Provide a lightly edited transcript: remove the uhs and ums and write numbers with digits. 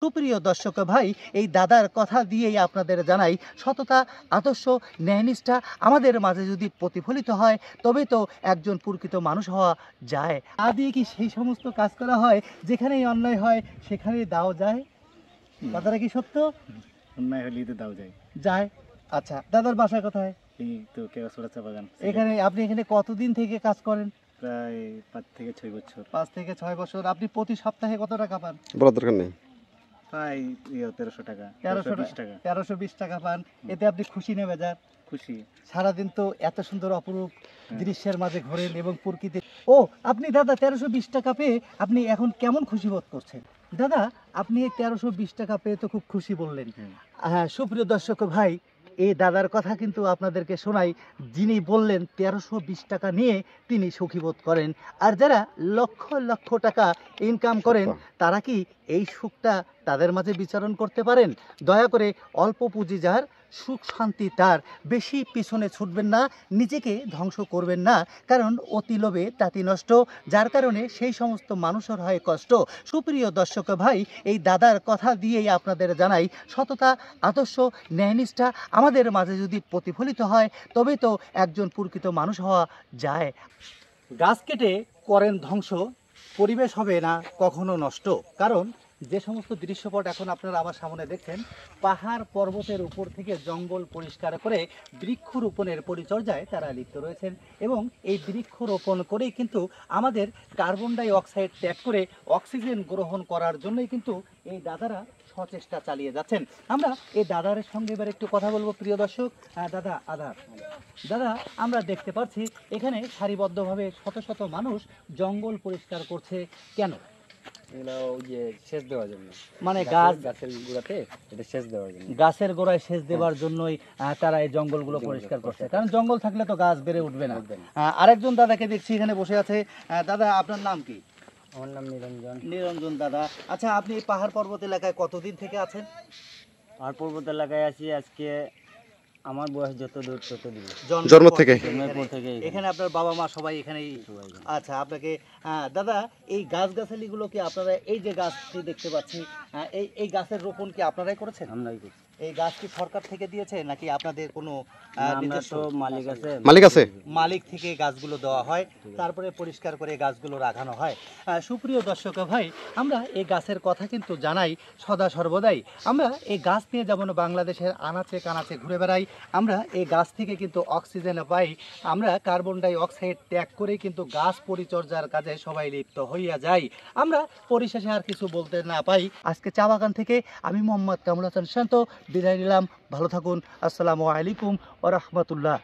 সুপ্রিয় দর্শক ভাই, এই দাদার কথা দিয়েই আপনাদের জানাই, সততা, আদর্শ, ন্যায়নিষ্ঠা আমাদের মাঝে যদি প্রতিফলিত হয় তবে তো একজন প্রকৃত মানুষ হওয়া যায়। দিয়ে কি সেই সমস্ত কাজ করা হয় যেখানেই অন্যায় হয় সেখানেই দাও যায়? কথাটা কি সত্য? অন্যায় হলেই তো দাও যায়। যায়। আচ্ছা, দাদার বাসা কোথায়? এই তো কেওড়াছড়া বাগান। এখানে আপনি এখানে কতদিন থেকে কাজ করেন? প্রায় 5 থেকে 6 বছর। 5 থেকে 6 বছর। আপনি প্রতি সপ্তাহে কত টাকা পান? বলার দরকার নেই। প্রায় 1300 টাকা, 1320 টাকা। 1320 টাকা পান। এতে আপনি খুশি না বেজার? খুশি। সারাদিন তো এত সুন্দর অপরূপ দৃশ্যের মাঝে ঘোরেন এবং প্রকৃতি। ও, আপনি দাদা 1320 টাকা পেয়ে আপনি এখন কেমন খুশি বোধ করছেন? দাদা, আপনি এই 1320 টাকা পেয়ে তো খুব খুশি বললেন। হ্যাঁ, সুপ্রিয় দর্শক ভাই, এই দাদার কথা কিন্তু আপনাদেরকে শোনাই, যিনি বললেন 1320 টাকা নিয়ে তিনি সুখী বোধ করেন। আর যারা লক্ষ লক্ষ টাকা ইনকাম করেন তারা কি এই সুখটা তাদের মাঝে বিচরণ করতে পারেন? দয়া করে অল্প পুঁজি যার, সুখ শান্তি তার, বেশি পিছনে ছুটবেন না, নিজেকে ধ্বংস করবেন না, কারণ অতি লোভে তাতি নষ্ট, যার কারণে সেই সমস্ত মানুষের হয় কষ্ট। সুপ্রিয় দর্শক ভাই, এই দাদার কথা দিয়েই আপনাদের জানাই, সততা, আদর্শ, ন্যায়নিষ্ঠা আমাদের মাঝে যদি প্রতিফলিত হয় তবে তো একজন প্রকৃত মানুষ হওয়া যায়। গাছ কেটে করেন ধ্বংস, পরিবেশ হবে না কখনো নষ্ট। কারণ যে সমস্ত দৃশ্যপট এখন আপনারা আমার সামনে দেখছেন, পাহাড় পর্বতের উপর থেকে জঙ্গল পরিষ্কার করে বৃক্ষরোপণের পরিচর্যায় তারা লিপ্ত রয়েছেন এবং এই বৃক্ষরোপণ করেই কিন্তু আমাদের কার্বন ডাই অক্সাইড ত্যাগ করে অক্সিজেন গ্রহণ করার জন্যই কিন্তু এই দাদারা সচেষ্টা চালিয়ে যাচ্ছেন। আমরা এই দাদার সঙ্গে এবার একটু কথা বলবো। প্রিয় দর্শক, দাদা আদাব। দাদা, আমরা দেখতে পাচ্ছি এখানে সারিবদ্ধভাবে শত শত মানুষ জঙ্গল পরিষ্কার করছে। কেন? এগুলো ওই যে সেচ দেওয়ার জন্য, মানে গাছের গোড়াতে এটা সেচ দেওয়ার জন্য, গাছের গোড়ায় সেচ দেওয়ার জন্যই তারা এই জঙ্গলগুলো পরিষ্কার করছে। কারণ জঙ্গল থাকলে তো গাছ বেড়ে উঠবে না। আরেকজন দাদাকে দেখছি এখানে বসে আছে। দাদা, আপনার নাম কি? আমার নাম নিরঞ্জন। নিরঞ্জন দাদা। আচ্ছা, আপনি এই পাহাড় পর্বত এলাকায় কতদিন থেকে আছেন? আর পর্বত এলাকায় আছি আজকে আমার বয়স যত দূর তত দূর, জন্ম থেকে। এখানে আপনার বাবা মা সবাই এখানেই? আচ্ছা, আপনাকে দাদা, এই গাছগাছালিগুলো কি আপনারা, এই যে গাছটি দেখতে পাচ্ছি, এই গাছের রোপণ কি আপনারাই করেছেন? আমরাই করছি। এই গাছ কি সরকার থেকে দিয়েছে নাকি আপনাদের কোনো মালিক আছে? মালিক থেকে গাছগুলো দেওয়া হয়, তারপরে পরিষ্কার করে গাছগুলো রাখানো হয়। সুপ্রিয় দর্শক ভাই, আমরা এই গাছের কথা কিন্তু জানাই সদা সর্বদাই। আমরা এই গাছ নিয়ে যেমন বাংলাদেশের আনাচে কানাচে ঘুরে বেড়াই, আমরা এই গাছ থেকে কিন্তু অক্সিজেন পাই। আমরা কার্বন ডাই অক্সাইড ত্যাগ করে কিন্তু গাছ পরিচর্যার কাজে সবাই লিপ্ত হইয়া যাই। আমরা পরিশেষে আর কিছু বলতে না পাই। আজকে চা বাগান থেকে আমি মোহাম্মদ কামরুল হাসান শান্ত বিদায় নিলাম। ভালো থাকুন। আসসালামু আলাইকুম ওয়া রাহমাতুল্লাহ।